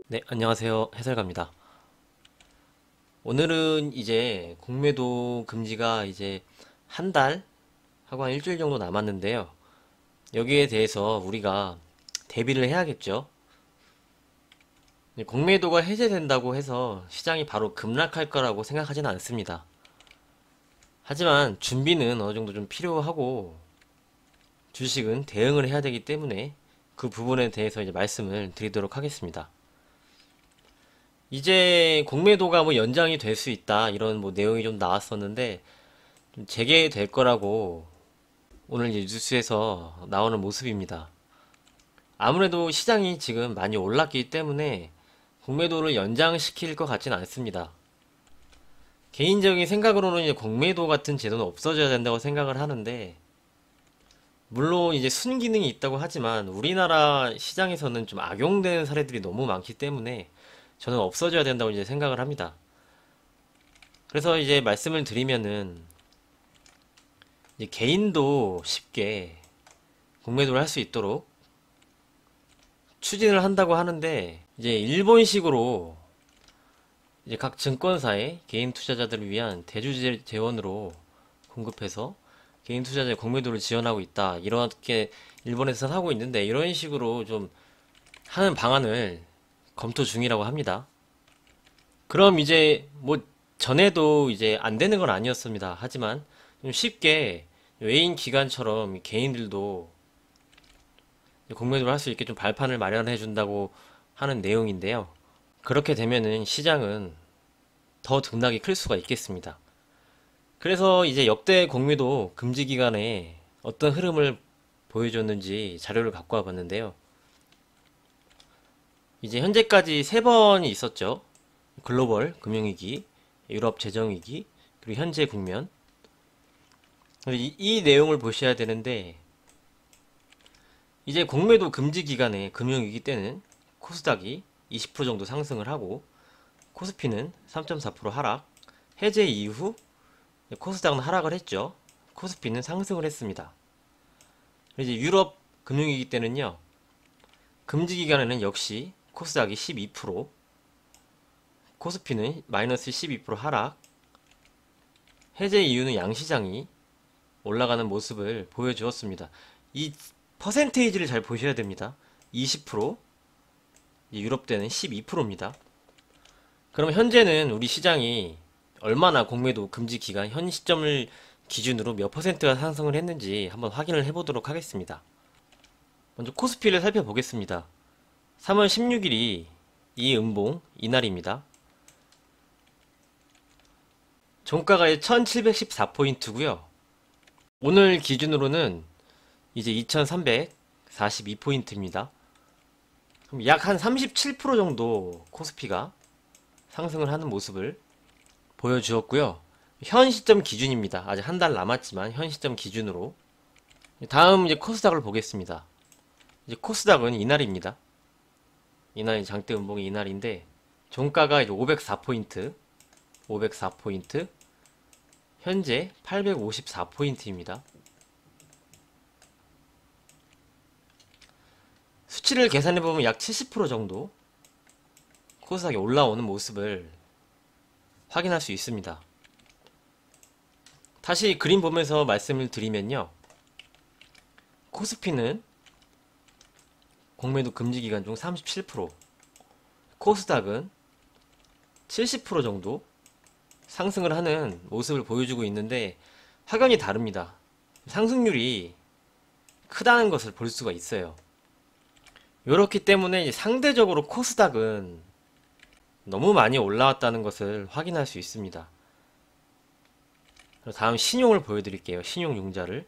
네, 안녕하세요. 해설가입니다. 오늘은 이제 공매도 금지가 이제 한 달 하고 한 일주일 정도 남았는데요. 여기에 대해서 우리가 대비를 해야겠죠. 공매도가 해제된다고 해서 시장이 바로 급락할 거라고 생각하지는 않습니다. 하지만 준비는 어느 정도 좀 필요하고 주식은 대응을 해야 되기 때문에 그 부분에 대해서 이제 말씀을 드리도록 하겠습니다. 이제 공매도가 뭐 연장이 될 수 있다 이런 뭐 내용이 좀 나왔었는데 좀 재개될 거라고 오늘 이제 뉴스에서 나오는 모습입니다. 아무래도 시장이 지금 많이 올랐기 때문에 공매도를 연장시킬 것 같지는 않습니다. 개인적인 생각으로는 이제 공매도 같은 제도는 없어져야 된다고 생각을 하는데, 물론 이제 순기능이 있다고 하지만 우리나라 시장에서는 좀 악용되는 사례들이 너무 많기 때문에 저는 없어져야 된다고 이제 생각을 합니다. 그래서 이제 말씀을 드리면은 이제 개인도 쉽게 공매도를 할 수 있도록 추진을 한다고 하는데, 이제 일본식으로 이제 각 증권사에 개인 투자자들을 위한 대주 재원으로 공급해서 개인 투자자의 공매도를 지원하고 있다, 이렇게 일본에서는 하고 있는데, 이런 식으로 좀 하는 방안을 검토 중이라고 합니다. 그럼 이제 뭐 전에도 이제 안 되는 건 아니었습니다. 하지만 좀 쉽게 외인 기관처럼 개인들도 공매도를 할 수 있게 좀 발판을 마련해 준다고 하는 내용인데요. 그렇게 되면은 시장은 더 등락이 클 수가 있겠습니다. 그래서 이제 역대 공매도 금지 기간에 어떤 흐름을 보여줬는지 자료를 갖고 와봤는데요. 이제 현재까지 세 번이 있었죠. 글로벌 금융위기, 유럽 재정위기, 그리고 현재 국면. 이 내용을 보셔야 되는데, 이제 공매도 금지 기간에 금융위기 때는 코스닥이 20% 정도 상승을 하고 코스피는 3.4% 하락, 해제 이후 코스닥은 하락을 했죠. 코스피는 상승을 했습니다. 이제 유럽 금융위기 때는요, 금지 기간에는 역시 코스닥이 12%, 코스피는 마이너스 12% 하락, 해제 이유는 양시장이 올라가는 모습을 보여주었습니다. 이 퍼센테이지를 잘 보셔야 됩니다. 20%, 유럽 때는 12%입니다. 그럼 현재는 우리 시장이 얼마나 공매도 금지 기간 현 시점을 기준으로 몇 퍼센트가 상승을 했는지 한번 확인을 해보도록 하겠습니다. 먼저 코스피를 살펴보겠습니다. 3월 16일이 이은봉 이날입니다. 종가가 1714포인트고요. 오늘 기준으로는 이제 2342포인트입니다. 그럼 약 한 37% 정도 코스피가 상승을 하는 모습을 보여주었고요. 현 시점 기준입니다. 아직 한 달 남았지만 현 시점 기준으로. 다음 이제 코스닥을 보겠습니다. 이제 코스닥은 이날입니다. 이날이 장대 음봉이 이날인데 종가가 이제 504포인트, 504포인트, 현재 854포인트입니다. 수치를 계산해보면 약 70% 정도 코스닥이 올라오는 모습을 확인할 수 있습니다. 다시 그림 보면서 말씀을 드리면요. 코스피는 공매도 금지 기간 중 37%, 코스닥은 70% 정도 상승을 하는 모습을 보여주고 있는데 확연히 다릅니다. 상승률이 크다는 것을 볼 수가 있어요. 이렇기 때문에 상대적으로 코스닥은 너무 많이 올라왔다는 것을 확인할 수 있습니다. 다음 신용을 보여드릴게요. 신용융자를.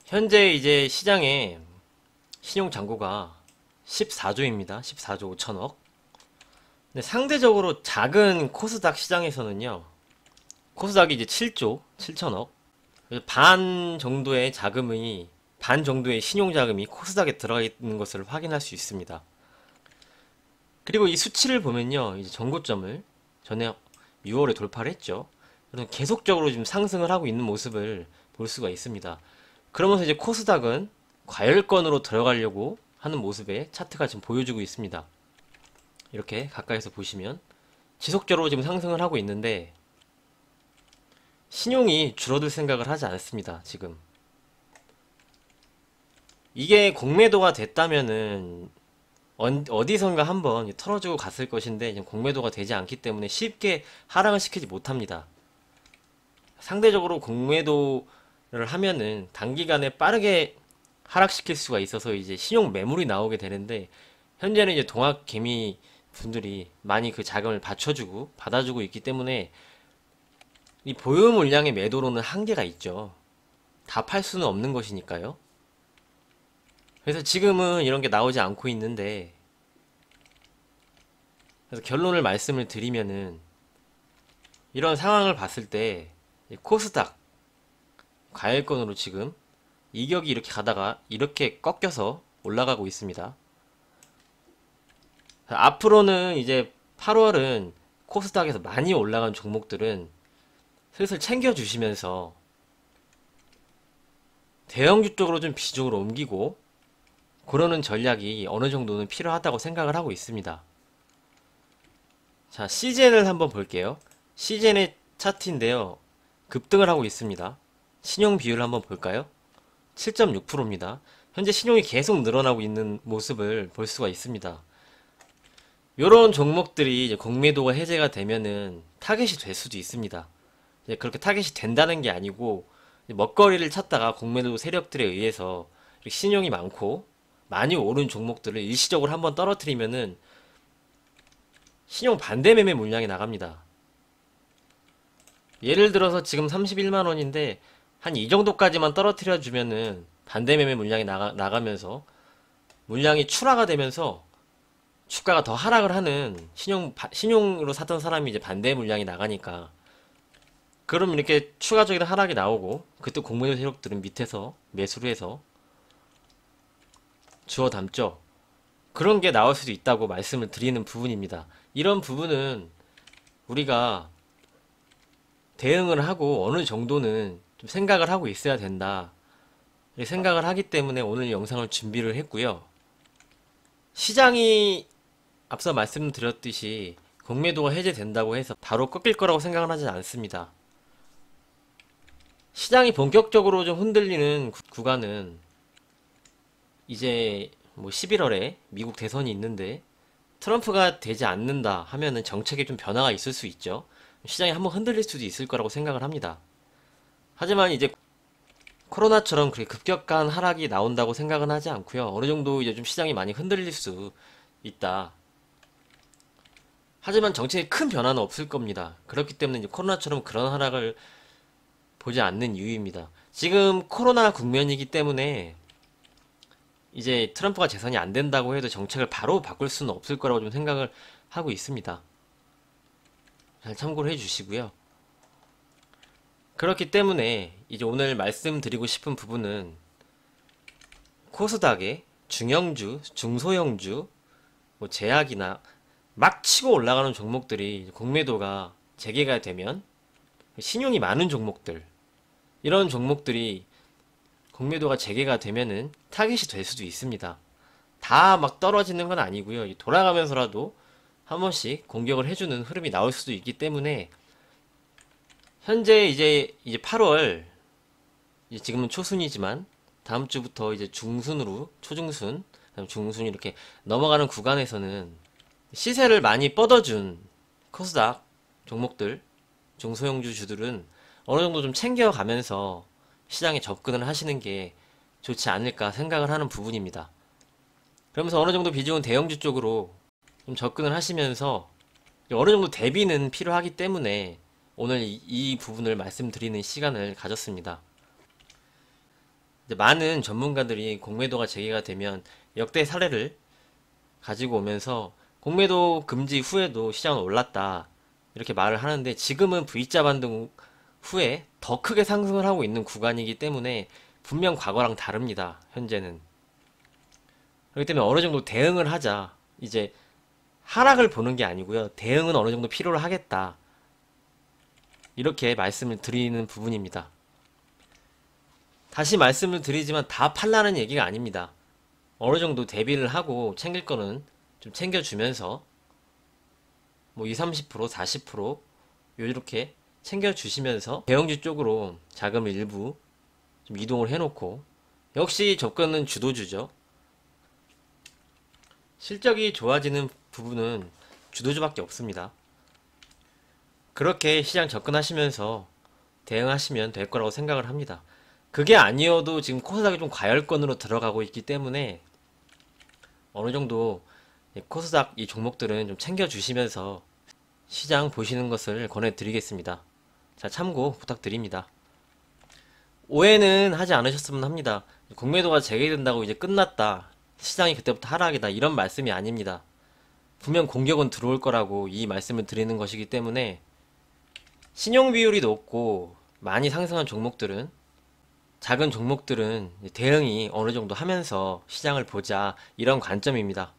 현재 이제 시장에 신용 잔고가 14조입니다. 14조 5천억. 근데 상대적으로 작은 코스닥 시장에서는요, 코스닥이 이제 7조 7천억. 반 정도의 자금이, 반 정도의 신용 자금이 코스닥에 들어가 있는 것을 확인할 수 있습니다. 그리고 이 수치를 보면요, 이제 전고점을 전에 6월에 돌파를 했죠. 그래서 계속적으로 지금 상승을 하고 있는 모습을 볼 수가 있습니다. 그러면서 이제 코스닥은 과열권으로 들어가려고 하는 모습의 차트가 지금 보여주고 있습니다. 이렇게 가까이서 보시면 지속적으로 지금 상승을 하고 있는데 신용이 줄어들 생각을 하지 않습니다. 지금 이게 공매도가 됐다면은 어디선가 한번 털어주고 갔을 것인데 지금 공매도가 되지 않기 때문에 쉽게 하락을 시키지 못합니다. 상대적으로 공매도를 하면은 단기간에 빠르게 하락시킬 수가 있어서 이제 신용 매물이 나오게 되는데 현재는 이제 동학 개미 분들이 많이 그 자금을 받아주고 있기 때문에 이 보유 물량의 매도로는 한계가 있죠. 다 팔 수는 없는 것이니까요. 그래서 지금은 이런 게 나오지 않고 있는데, 그래서 결론을 말씀을 드리면은 이런 상황을 봤을 때 코스닥 과열권으로 지금 이격이 이렇게 가다가 이렇게 꺾여서 올라가고 있습니다. 앞으로는 이제 8월은 코스닥에서 많이 올라간 종목들은 슬슬 챙겨주시면서 대형주 쪽으로 좀 비중으로 옮기고 그러는 전략이 어느 정도는 필요하다고 생각을 하고 있습니다. 자, 시젠을 한번 볼게요. 시젠의 차트인데요. 급등을 하고 있습니다. 신용 비율 한번 볼까요? 7.6%입니다. 현재 신용이 계속 늘어나고 있는 모습을 볼 수가 있습니다. 이런 종목들이 이제 공매도가 해제가 되면은 타겟이 될 수도 있습니다. 이제 그렇게 타겟이 된다는 게 아니고 먹거리를 찾다가 공매도 세력들에 의해서 이렇게 신용이 많고 많이 오른 종목들을 일시적으로 한번 떨어뜨리면은 신용 반대 매매 물량이 나갑니다. 예를 들어서 지금 31만 원인데 한 이 정도까지만 떨어뜨려 주면은 반대 매매 물량이 나가면서 물량이 출하가 되면서 주가가 더 하락을 하는 신용으로 사던 사람이 이제 반대 물량이 나가니까 그럼 이렇게 추가적인 하락이 나오고 그때 공매도 세력들은 밑에서 매수를 해서 주워 담죠. 그런 게 나올 수도 있다고 말씀을 드리는 부분입니다. 이런 부분은 우리가 대응을 하고 어느 정도는 좀 생각을 하고 있어야 된다. 이렇게 생각을 하기 때문에 오늘 영상을 준비를 했고요. 시장이 앞서 말씀드렸듯이 공매도가 해제된다고 해서 바로 꺾일 거라고 생각은 하지 않습니다. 시장이 본격적으로 좀 흔들리는 구간은 이제 뭐 11월에 미국 대선이 있는데 트럼프가 되지 않는다 하면은 정책에 좀 변화가 있을 수 있죠. 시장이 한번 흔들릴 수도 있을 거라고 생각을 합니다. 하지만 이제 코로나처럼 그렇게 급격한 하락이 나온다고 생각은 하지 않고요. 어느 정도 이제 좀 시장이 많이 흔들릴 수 있다. 하지만 정책에 큰 변화는 없을 겁니다. 그렇기 때문에 이제 코로나처럼 그런 하락을 보지 않는 이유입니다. 지금 코로나 국면이기 때문에 이제 트럼프가 재선이 안 된다고 해도 정책을 바로 바꿀 수는 없을 거라고 좀 생각을 하고 있습니다. 잘 참고를 해주시고요. 그렇기 때문에 이제 오늘 말씀드리고 싶은 부분은 코스닥의 중형주, 중소형주, 뭐 제약이나 막 치고 올라가는 종목들이 공매도가 재개가 되면 신용이 많은 종목들, 이런 종목들이 공매도가 재개가 되면은 타겟이 될 수도 있습니다. 다 막 떨어지는 건 아니고요. 돌아가면서라도 한 번씩 공격을 해주는 흐름이 나올 수도 있기 때문에 현재 이제 8월 이제 지금은 초순이지만 다음 주부터 이제 중순으로 초중순, 그다음 중순 이렇게 넘어가는 구간에서는 시세를 많이 뻗어준 코스닥 종목들, 중소형주주들은 어느 정도 좀 챙겨가면서 시장에 접근을 하시는 게 좋지 않을까 생각을 하는 부분입니다. 그러면서 어느 정도 비중은 대형주 쪽으로 좀 접근을 하시면서 어느 정도 대비는 필요하기 때문에 오늘 이 부분을 말씀드리는 시간을 가졌습니다. 이제 많은 전문가들이 공매도가 재개가 되면 역대 사례를 가지고 오면서 공매도 금지 후에도 시장은 올랐다 이렇게 말을 하는데 지금은 V자 반등 후에 더 크게 상승을 하고 있는 구간이기 때문에 분명 과거랑 다릅니다. 현재는. 그렇기 때문에 어느 정도 대응을 하자. 이제 하락을 보는 게 아니고요. 대응은 어느 정도 필요로 하겠다. 이렇게 말씀을 드리는 부분입니다. 다시 말씀을 드리지만 다 팔라는 얘기가 아닙니다. 어느 정도 대비를 하고 챙길 거는 좀 챙겨주면서 뭐 20, 30%, 40% 이렇게 챙겨주시면서 대형주 쪽으로 자금을 일부 좀 이동을 해놓고, 역시 접근은 주도주죠. 실적이 좋아지는 부분은 주도주밖에 없습니다. 그렇게 시장 접근하시면서 대응하시면 될 거라고 생각을 합니다. 그게 아니어도 지금 코스닥이 좀 과열권으로 들어가고 있기 때문에 어느 정도 코스닥 이 종목들은 좀 챙겨주시면서 시장 보시는 것을 권해드리겠습니다. 자, 참고 부탁드립니다. 오해는 하지 않으셨으면 합니다. 공매도가 재개된다고 이제 끝났다, 시장이 그때부터 하락이다, 이런 말씀이 아닙니다. 분명 공격은 들어올 거라고 이 말씀을 드리는 것이기 때문에, 신용 비율이 높고 많이 상승한 종목들은, 작은 종목들은 대응이 어느 정도 하면서 시장을 보자, 이런 관점입니다.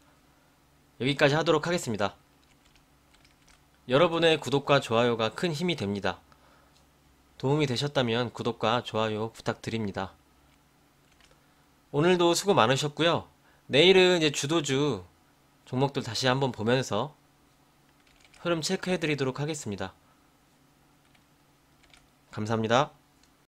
여기까지 하도록 하겠습니다. 여러분의 구독과 좋아요가 큰 힘이 됩니다. 도움이 되셨다면 구독과 좋아요 부탁드립니다. 오늘도 수고 많으셨고요. 내일은 이제 주도주 종목들 다시 한번 보면서 흐름 체크해 드리도록 하겠습니다. 감사합니다.